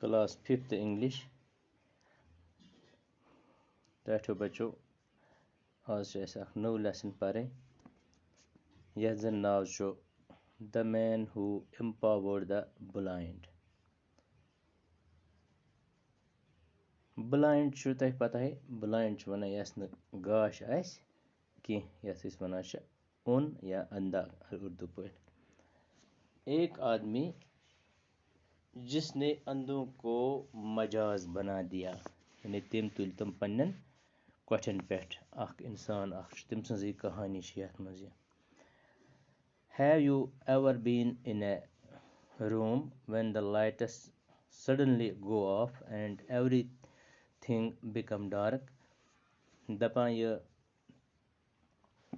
Class 5th English टाठो बच्चों आज नौ lesson पढ़ें यह जन नाव छो the man who empowered the blind. Blind छो तह पता है ब्लाइंड छ वनान यस न गाश आस कि यस इस वनान छ उन या अंधा उर्दू पे। एक आदमी जिसने अंधों को मजाज बना दिया यानी तम तुल तम पन्न कोठन पे इंसान तम सज कहानी यथ मज। Have you ever been in a room when the lights suddenly go off and everything become dark. दपान यह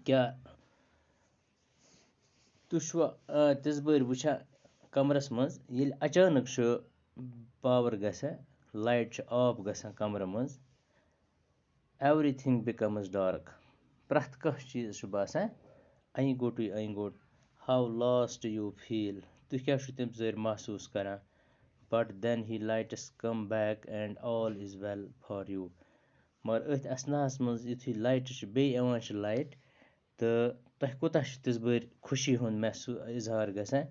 क्या तुशवा तिस बार वुछा कमरस मज ये अचानक पावर गसा लाइट ऑफ गसा कमर मज एवरीथिंग बिकम्स डार्क प्रथ कह चीज बासान अं गोटुई अं गोट। हाउ लॉस्ट यू फील तु क्या तम जर महसूस करान but then he lights come back and all is well for you. मगर अथ असनास मज युथु लाइट बे लाइट तो तह कोता तिस बार खुशी हुंद महसूस इजहार गसान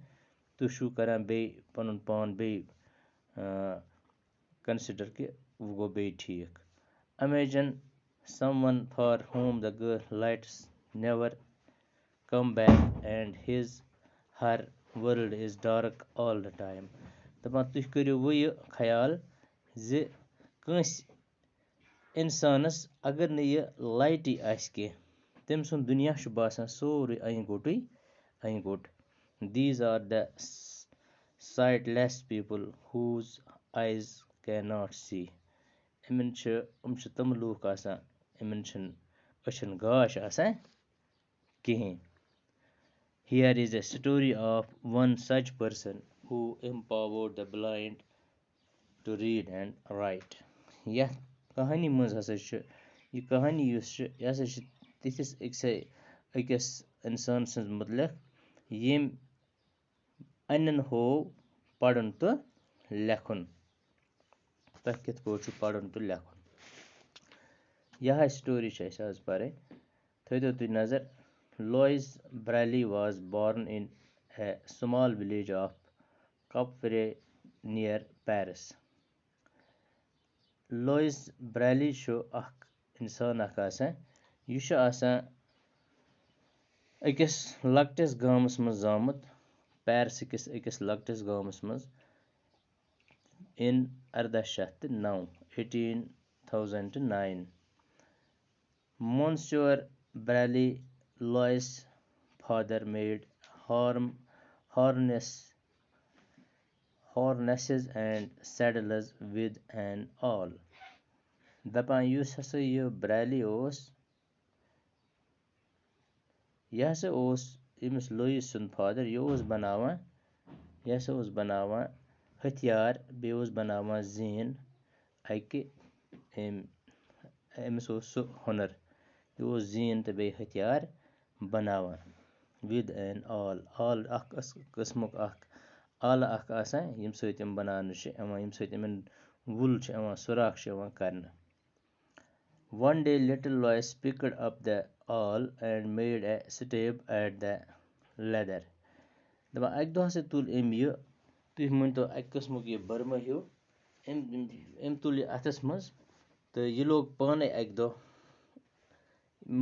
तु छु करान बे पनुन पान बे कंसिडर कि वो गो बे ठीक। Imagine someone for whom the lights never come back and her world is dark all the time। दपान तुह करियो वो ये ख्याल ज कंस इंसानस अगर न ये लाइट आस के तम सुन दुनिया बासान सोरे अं गोट। These are the sightless people whose eyes cannot see। तम लूक इन अचन गाश कहें। Here is a story of one such person who empowered the blind to read and write। यह कहानी मज हसा यह कहानी यह तिथिस अकिस इंसान सज मुतलक यम अन्न हो पढ़न तो लेखन तह कित पा पढ़न तो लेखन। यह स्टोरी आज पढ़े थो तु नजर। Louis Braille was born in a small village of Capri near Paris। Louis Braille इंसान आसान अकिस लकटिस गामस मज जामुत पैरिस अकिस लकटिस गामस मज इन 1809 1809। Monsieur Braley Lois father made harnesses and saddles with an awl। दपान युस हसा यह ब्रैली यह हसा यमिस लुइस सुन फादर यह बनावान हथियार बे बनावान जीन अकि अमिस सु हुनर यह जीन तो बे हथियार बनावान विद एन आल किस्मुक आला आसान यम सत बनान यम सत वुल सुराख कर। One day little Lois picked up the awl and made a stab at the leather। दपा अक दह से तुल यह तुह मन तो अक किस्मुक यह बर्मा हिू अम तुल यह अथस मज तो यह लोग पाने अक दह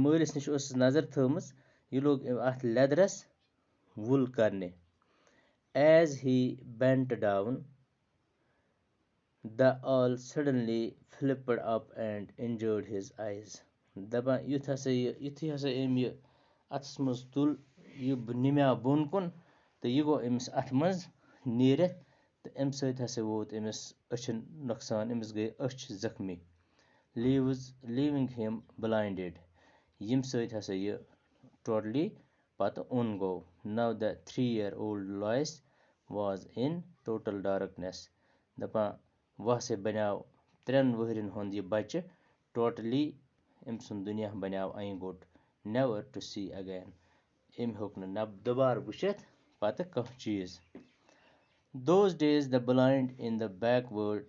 मालिस नश नजर थमस यह लोग अथ लेदरस वुल करने। As he bent down the awl suddenly flipped up and injured his eyes। दपान युथु हसा यह अथस मज तुल यह निम्या बोन कुन तो यह गो अमिस अथ मज नीरथ तो अम सत हसा वोत अमिस अचन नुकसान अमिस गई अच जख्मी leaving him blinded यम सत हसा यह totally पत उन गो। Now the 3-year-old Lois was in total darkness। दपान वह से बनाव 3 वहरन हुंद यह बच्चे टोटली अम सुन दुनिया बनाव अं गोट never to see again। अम होक न दोबार वुचित पत कह चीज। Those days, the blind in the backward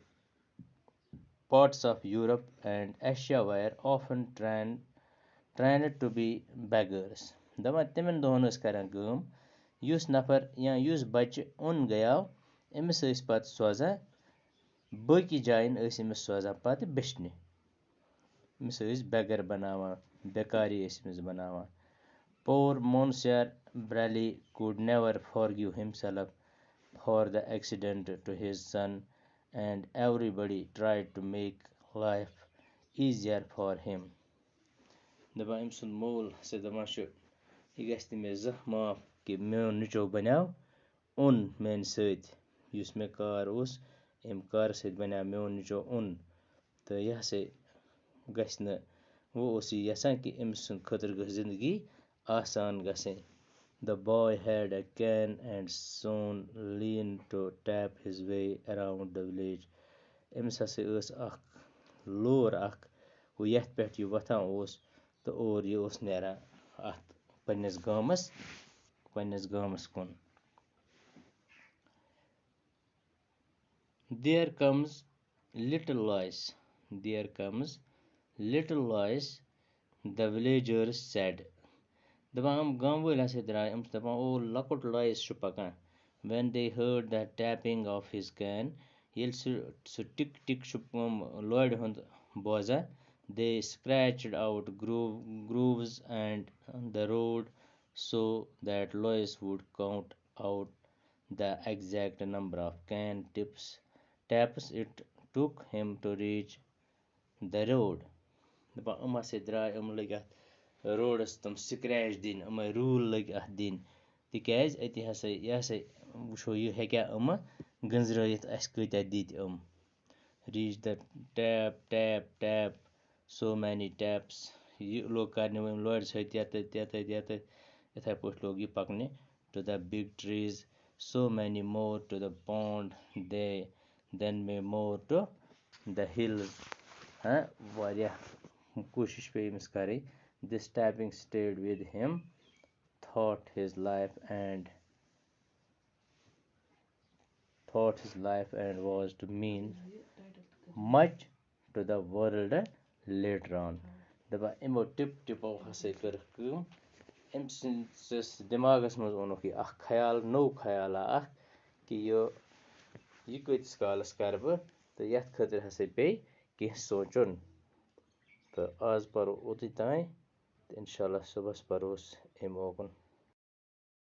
parts of Europe and Asia were often trained to be beggars. دپان تِمن دۄہن ٲسۍ کران کٲم یُس نفر یا یُس بچہِ اوٚن گٔیاو أمِس ٲسۍ پتہٕ سوزان باقی جاین ٲسۍ أمِس سوزان پتہٕ بیٚچھنہِ أمِس ٲسۍ بٮ۪گر بناوان بیکاری ٲسۍ أمِس بناوان poor Monsieur Braley could never forgive himself for the accident to his son and everybody tried to make life easier for him. دپان أمۍ سُنٛد مول ہسا دپان چھُ یہِ گژھِ نہٕ مےٚ زانٛہہ معاف کہِ میون نیٚچو بنیٛاو اوٚن میانہِ سۭتۍ یُس مےٚ کار اوس اَمہِ کارٕ سۭتۍ بنیٛاو میون نیٚچو اوٚن تہٕ یہِ ہسا گژھِ نہٕ وۄنۍ اوس یہِ یژھان کہِ أمۍ سٕنٛدِ خٲطرٕ گٔژھ زندگی آسان گژھٕنۍ. The boy had a cane and soon learned to tap his way around the village. أمِس ہسا ٲس اکھ لور اکھ ہُہ یتھ پٮ۪ٹھ یہِ وۄتھان اوس تہٕ اور یہِ اوس نیران اَتھ پنٛنِس گامَس کُن. There comes little Lois, the villagers said. دپان یِم گامہٕ وٲلۍ ہسا درٛاے یِم چھِ دپان او لۄکُٹ لایِس چھُ پکان. When they heard the tapping of his cane, ییٚلہِ سُہ ٹِک ٹِک چھُ لورِ ہُنٛد بوزان, they scratched out grooves and the road so that Lois would count out the exact number of cane taps it took him to reach the road. دپان یِم ہسا درٛاے یِم لٔگۍ اَتھ روڈس تِم سکریچ دِنۍ یِمے روٗل لٔگۍ اَتھ دِنۍ تِکیازِ أتی ہسا یہِ ہسا وٕچھو یہِ ہیٚکیٛاہ یِمہٕ گٔنٛزرٲیِتھ اَسہِ کۭتیاہ دِتۍ یِم. reach the tap so many taps. یہِ لوگ کرنہِ وۄنۍ لورِ سۭتۍ یَتَتھ یِتھَے پٲٹھۍ لوگ یہِ پَکنہِ to the big trees, so many more to the pond, then more to the hills. واریاہ کوٗشِش پیٚیہِ أمِس کَرٕنۍ. This tapping stayed with him throughout his life and was to mean much to the world later on. دپان یِمو ٹِپو ہسا کٔرٕکھ کٲم أمۍ سٕنٛدِس دٮ۪ماغس منٛز اوٚنُکھ یہِ اکھ خیال نوٚو خیالا اکھ کہِ یہِ کۭتِس کالس کرٕ بہٕ تہٕ یتھ خٲطرٕ ہسا پیٚیہِ کینٛہہ سونٛچُن. تہٕ آز پرو اوٚتُے تانۍ تہٕ اِنشاء اللہ صُبحس پرو أسۍ اَمہِ اوکُن.